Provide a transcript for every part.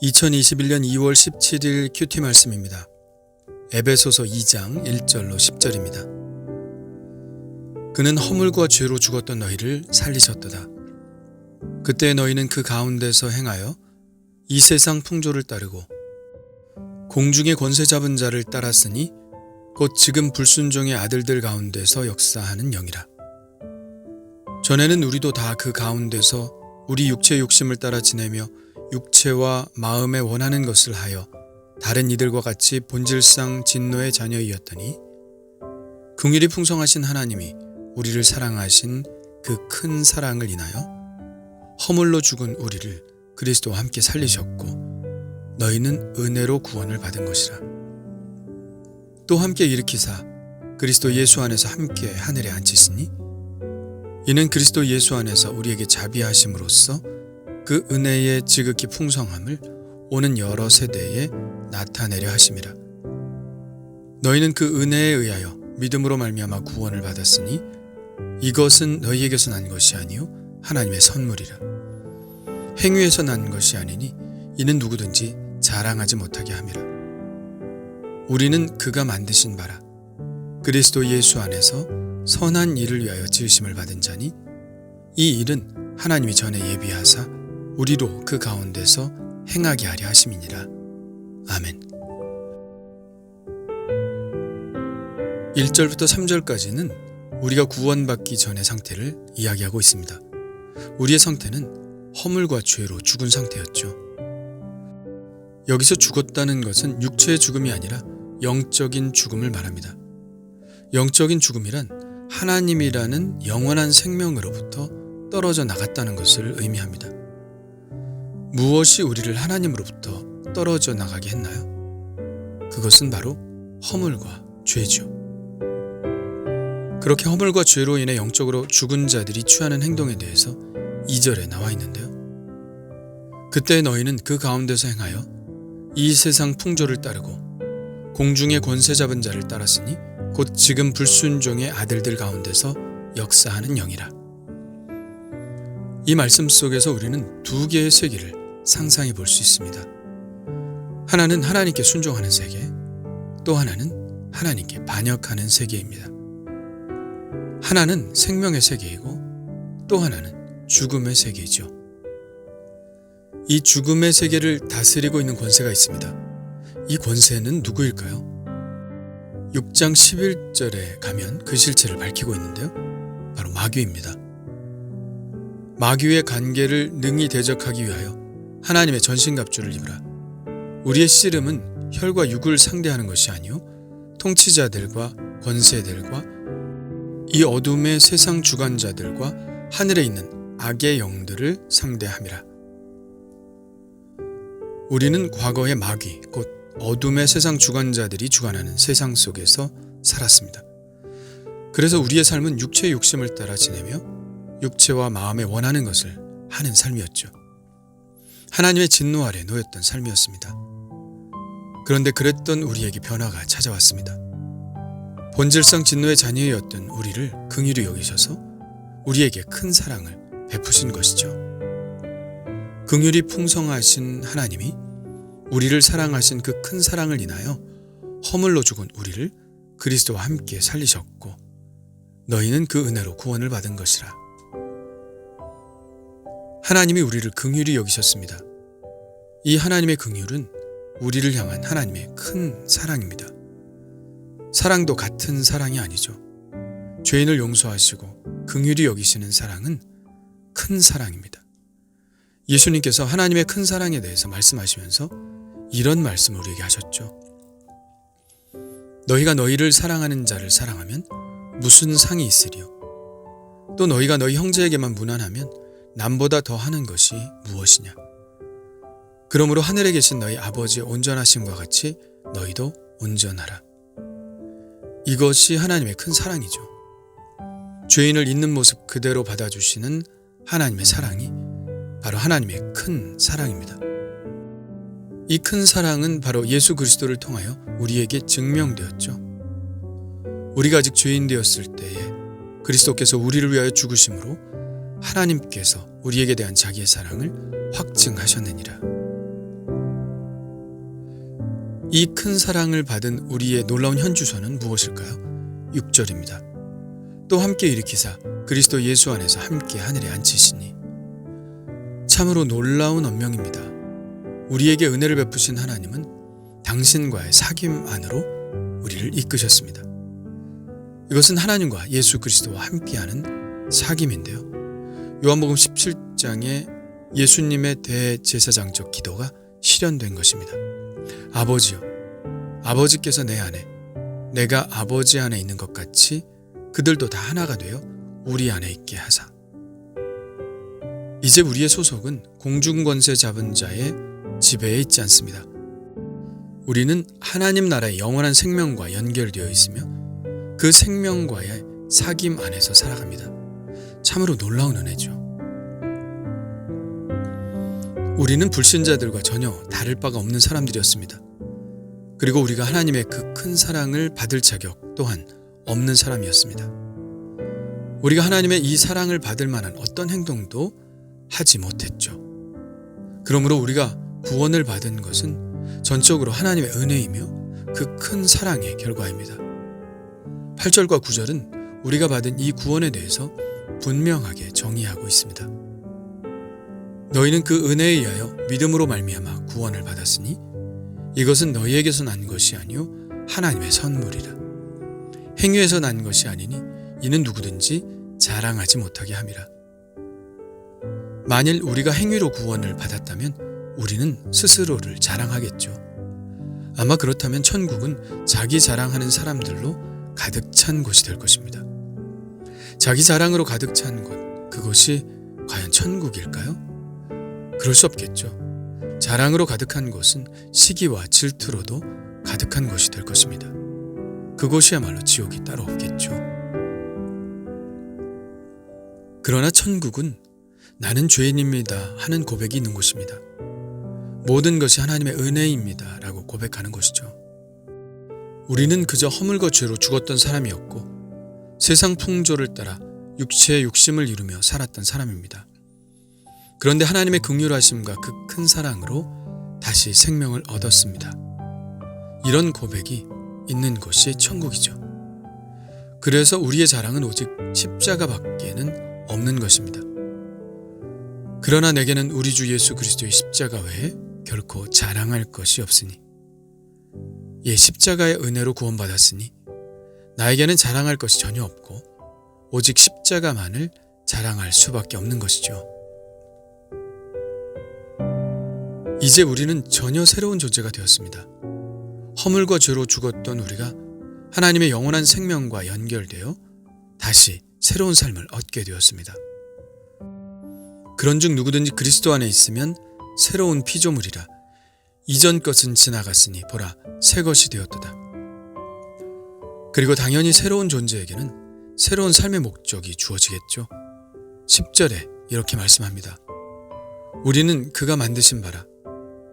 2021년 2월 17일 큐티 말씀입니다. 에베소서 2장 1절로 10절입니다. 그는 허물과 죄로 죽었던 너희를 살리셨도다. 그때 너희는 그 가운데서 행하여 이 세상 풍조를 따르고 공중의 권세 잡은 자를 따랐으니 곧 지금 불순종의 아들들 가운데서 역사하는 영이라. 전에는 우리도 다 그 가운데서 우리 육체 욕심을 따라 지내며 육체와 마음에 원하는 것을 하여 다른 이들과 같이 본질상 진노의 자녀이었더니 긍휼이 풍성하신 하나님이 우리를 사랑하신 그 큰 사랑을 인하여 허물로 죽은 우리를 그리스도와 함께 살리셨고 너희는 은혜로 구원을 받은 것이라. 또 함께 일으키사 그리스도 예수 안에서 함께 하늘에 앉히시니 이는 그리스도 예수 안에서 우리에게 자비하심으로써 그 은혜의 지극히 풍성함을 오는 여러 세대에 나타내려 하심이라. 너희는 그 은혜에 의하여 믿음으로 말미암아 구원을 받았으니 이것은 너희에게서 난 것이 아니요 하나님의 선물이라. 행위에서 난 것이 아니니 이는 누구든지 자랑하지 못하게 함이라. 우리는 그가 만드신 바라 그리스도 예수 안에서 선한 일을 위하여 지으심을 받은 자니 이 일은 하나님이 전에 예비하사 우리로 그 가운데서 행하게 하려 하심이니라. 아멘. 1절부터 3절까지는 우리가 구원받기 전의 상태를 이야기하고 있습니다. 우리의 상태는 허물과 죄로 죽은 상태였죠. 여기서 죽었다는 것은 육체의 죽음이 아니라 영적인 죽음을 말합니다. 영적인 죽음이란 하나님이라는 영원한 생명으로부터 떨어져 나갔다는 것을 의미합니다. 무엇이 우리를 하나님으로부터 떨어져 나가게 했나요? 그것은 바로 허물과 죄죠. 그렇게 허물과 죄로 인해 영적으로 죽은 자들이 취하는 행동에 대해서 2절에 나와 있는데요. 그때 너희는 그 가운데서 행하여 이 세상 풍조를 따르고 공중의 권세 잡은 자를 따랐으니 곧 지금 불순종의 아들들 가운데서 역사하는 영이라. 이 말씀 속에서 우리는 두 개의 세계를 상상해 볼 수 있습니다. 하나는 하나님께 순종하는 세계, 또 하나는 하나님께 반역하는 세계입니다. 하나는 생명의 세계이고 또 하나는 죽음의 세계이죠. 이 죽음의 세계를 다스리고 있는 권세가 있습니다. 이 권세는 누구일까요? 6장 11절에 가면 그 실체를 밝히고 있는데요. 바로 마귀입니다. 마귀의 관계를 능히 대적하기 위하여 하나님의 전신갑주를 입으라. 우리의 씨름은 혈과 육을 상대하는 것이 아니요 통치자들과 권세들과 이 어둠의 세상 주관자들과 하늘에 있는 악의 영들을 상대함이라. 우리는 과거의 마귀 곧 어둠의 세상 주관자들이 주관하는 세상 속에서 살았습니다. 그래서 우리의 삶은 육체의 욕심을 따라 지내며 육체와 마음에 원하는 것을 하는 삶이었죠. 하나님의 진노 아래 놓였던 삶이었습니다. 그런데 그랬던 우리에게 변화가 찾아왔습니다. 본질상 진노의 자녀였던 우리를 긍휼히 여기셔서 우리에게 큰 사랑을 베푸신 것이죠. 긍휼이 풍성하신 하나님이 우리를 사랑하신 그 큰 사랑을 인하여 허물로 죽은 우리를 그리스도와 함께 살리셨고 너희는 그 은혜로 구원을 받은 것이라. 하나님이 우리를 긍휼히 여기셨습니다. 이 하나님의 긍휼은 우리를 향한 하나님의 큰 사랑입니다. 사랑도 같은 사랑이 아니죠. 죄인을 용서하시고 긍휼히 여기시는 사랑은 큰 사랑입니다. 예수님께서 하나님의 큰 사랑에 대해서 말씀하시면서 이런 말씀을 우리에게 하셨죠. 너희가 너희를 사랑하는 자를 사랑하면 무슨 상이 있으리요? 또 너희가 너희 형제에게만 무난하면 남보다 더 하는 것이 무엇이냐? 그러므로 하늘에 계신 너희 아버지의 온전하심과 같이 너희도 온전하라. 이것이 하나님의 큰 사랑이죠. 죄인을 있는 모습 그대로 받아주시는 하나님의 사랑이 바로 하나님의 큰 사랑입니다. 이 큰 사랑은 바로 예수 그리스도를 통하여 우리에게 증명되었죠. 우리가 아직 죄인 되었을 때에 그리스도께서 우리를 위하여 죽으심으로 하나님께서 우리에게 대한 자기의 사랑을 확증하셨느니라. 이 큰 사랑을 받은 우리의 놀라운 현주소는 무엇일까요? 6절입니다. 또 함께 일으키사 그리스도 예수 안에서 함께 하늘에 앉히시니. 참으로 놀라운 언명입니다. 우리에게 은혜를 베푸신 하나님은 당신과의 사귐 안으로 우리를 이끄셨습니다. 이것은 하나님과 예수 그리스도와 함께하는 사귐인데요. 요한복음 17장에 예수님의 대제사장적 기도가 실현된 것입니다. 아버지여, 아버지께서 내 안에, 내가 아버지 안에 있는 것 같이 그들도 다 하나가 되어 우리 안에 있게 하사. 이제 우리의 소속은 공중권세 잡은 자의 지배에 있지 않습니다. 우리는 하나님 나라의 영원한 생명과 연결되어 있으며 그 생명과의 사귐 안에서 살아갑니다. 참으로 놀라운 은혜죠. 우리는 불신자들과 전혀 다를 바가 없는 사람들이었습니다. 그리고 우리가 하나님의 그 큰 사랑을 받을 자격 또한 없는 사람이었습니다. 우리가 하나님의 이 사랑을 받을 만한 어떤 행동도 하지 못했죠. 그러므로 우리가 구원을 받은 것은 전적으로 하나님의 은혜이며 그 큰 사랑의 결과입니다. 8절과 9절은 우리가 받은 이 구원에 대해서 분명하게 정의하고 있습니다. 너희는 그 은혜에 의하여 믿음으로 말미암아 구원을 받았으니 이것은 너희에게서 난 것이 아니요 하나님의 선물이라. 행위에서 난 것이 아니니 이는 누구든지 자랑하지 못하게 함이라. 만일 우리가 행위로 구원을 받았다면 우리는 스스로를 자랑하겠죠. 아마 그렇다면 천국은 자기 자랑하는 사람들로 가득 찬 곳이 될 것입니다. 자기 자랑으로 가득 찬 곳, 그것이 과연 천국일까요? 그럴 수 없겠죠. 자랑으로 가득한 곳은 시기와 질투로도 가득한 곳이 될 것입니다. 그곳이야말로 지옥이 따로 없겠죠. 그러나 천국은 나는 죄인입니다 하는 고백이 있는 곳입니다. 모든 것이 하나님의 은혜입니다 라고 고백하는 것이죠. 우리는 그저 허물과 죄로 죽었던 사람이었고 세상 풍조를 따라 육체의 욕심을 이루며 살았던 사람입니다. 그런데 하나님의 긍휼하심과 그 큰 사랑으로 다시 생명을 얻었습니다. 이런 고백이 있는 곳이 천국이죠. 그래서 우리의 자랑은 오직 십자가밖에는 없는 것입니다. 그러나 내게는 우리 주 예수 그리스도의 십자가 외에 결코 자랑할 것이 없으니, 십자가의 은혜로 구원받았으니 나에게는 자랑할 것이 전혀 없고 오직 십자가만을 자랑할 수밖에 없는 것이죠. 이제 우리는 전혀 새로운 존재가 되었습니다. 허물과 죄로 죽었던 우리가 하나님의 영원한 생명과 연결되어 다시 새로운 삶을 얻게 되었습니다. 그런즉 누구든지 그리스도 안에 있으면 새로운 피조물이라. 이전 것은 지나갔으니 보라 새 것이 되었도다. 그리고 당연히 새로운 존재에게는 새로운 삶의 목적이 주어지겠죠. 10절에 이렇게 말씀합니다. 우리는 그가 만드신 바라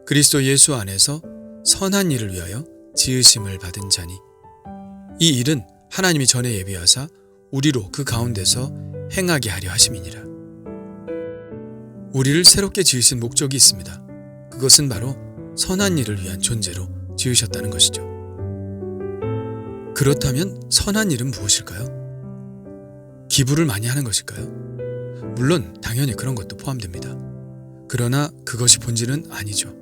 그리스도 예수 안에서 선한 일을 위하여 지으심을 받은 자니 이 일은 하나님이 전에 예비하사 우리로 그 가운데서 행하게 하려 하심이니라. 우리를 새롭게 지으신 목적이 있습니다. 그것은 바로 선한 일을 위한 존재로 지으셨다는 것이죠. 그렇다면 선한 일은 무엇일까요? 기부를 많이 하는 것일까요? 물론 당연히 그런 것도 포함됩니다. 그러나 그것이 본질은 아니죠.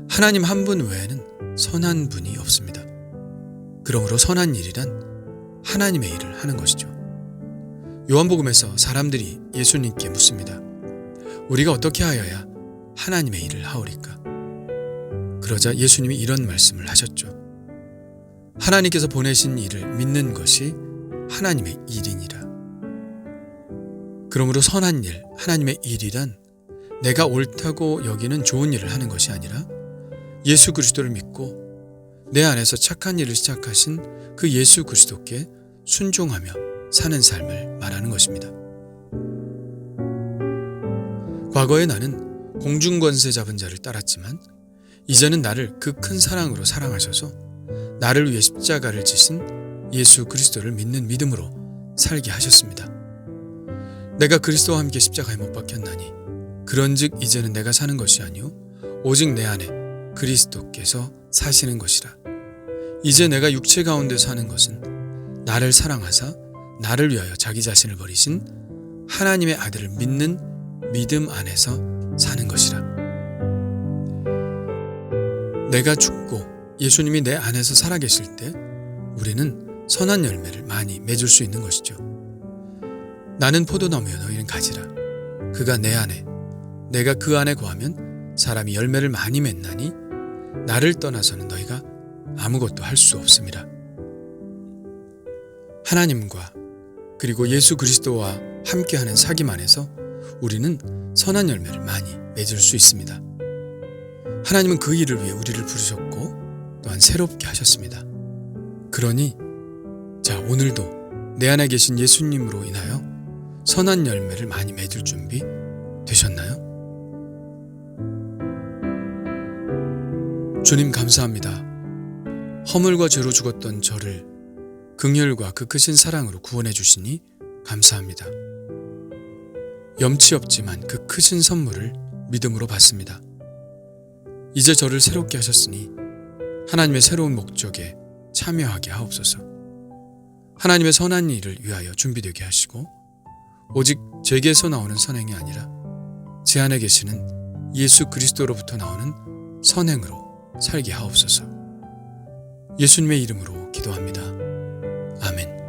하나님 한 분 외에는 선한 분이 없습니다. 그러므로 선한 일이란 하나님의 일을 하는 것이죠. 요한복음에서 사람들이 예수님께 묻습니다. 우리가 어떻게 하여야 하나님의 일을 하오리까? 그러자 예수님이 이런 말씀을 하셨죠. 하나님께서 보내신 일을 믿는 것이 하나님의 일이니라. 그러므로 선한 일, 하나님의 일이란 내가 옳다고 여기는 좋은 일을 하는 것이 아니라 예수 그리스도를 믿고 내 안에서 착한 일을 시작하신 그 예수 그리스도께 순종하며 사는 삶을 말하는 것입니다. 과거에 나는 공중권세 잡은 자를 따랐지만 이제는 나를 그 큰 사랑으로 사랑하셔서 나를 위해 십자가를 지신 예수 그리스도를 믿는 믿음으로 살게 하셨습니다. 내가 그리스도와 함께 십자가에 못 박혔나니 그런즉 이제는 내가 사는 것이 아니요 오직 내 안에 그리스도께서 사시는 것이라. 이제 내가 육체 가운데 사는 것은 나를 사랑하사 나를 위하여 자기 자신을 버리신 하나님의 아들을 믿는 믿음 안에서 사는 것이라. 내가 죽고 예수님이 내 안에서 살아계실 때 우리는 선한 열매를 많이 맺을 수 있는 것이죠. 나는 포도나무여 너희는 가지라. 그가 내 안에 내가 그 안에 거하면 사람이 열매를 많이 맺나니 나를 떠나서는 너희가 아무것도 할 수 없음이라. 하나님과 그리고 예수 그리스도와 함께하는 사귐 안에서 우리는 선한 열매를 많이 맺을 수 있습니다. 하나님은 그 일을 위해 우리를 부르셨고 또한 새롭게 하셨습니다. 그러니 오늘도 내 안에 계신 예수님으로 인하여 선한 열매를 많이 맺을 준비 되셨나요? 주님 감사합니다. 허물과 죄로 죽었던 저를 긍휼과 그 크신 사랑으로 구원해 주시니 감사합니다. 염치 없지만 그 크신 선물을 믿음으로 받습니다. 이제 저를 새롭게 하셨으니 하나님의 새로운 목적에 참여하게 하옵소서. 하나님의 선한 일을 위하여 준비되게 하시고 오직 제게서 나오는 선행이 아니라 제 안에 계시는 예수 그리스도로부터 나오는 선행으로 살게 하옵소서. 예수님의 이름으로 기도합니다. 아멘.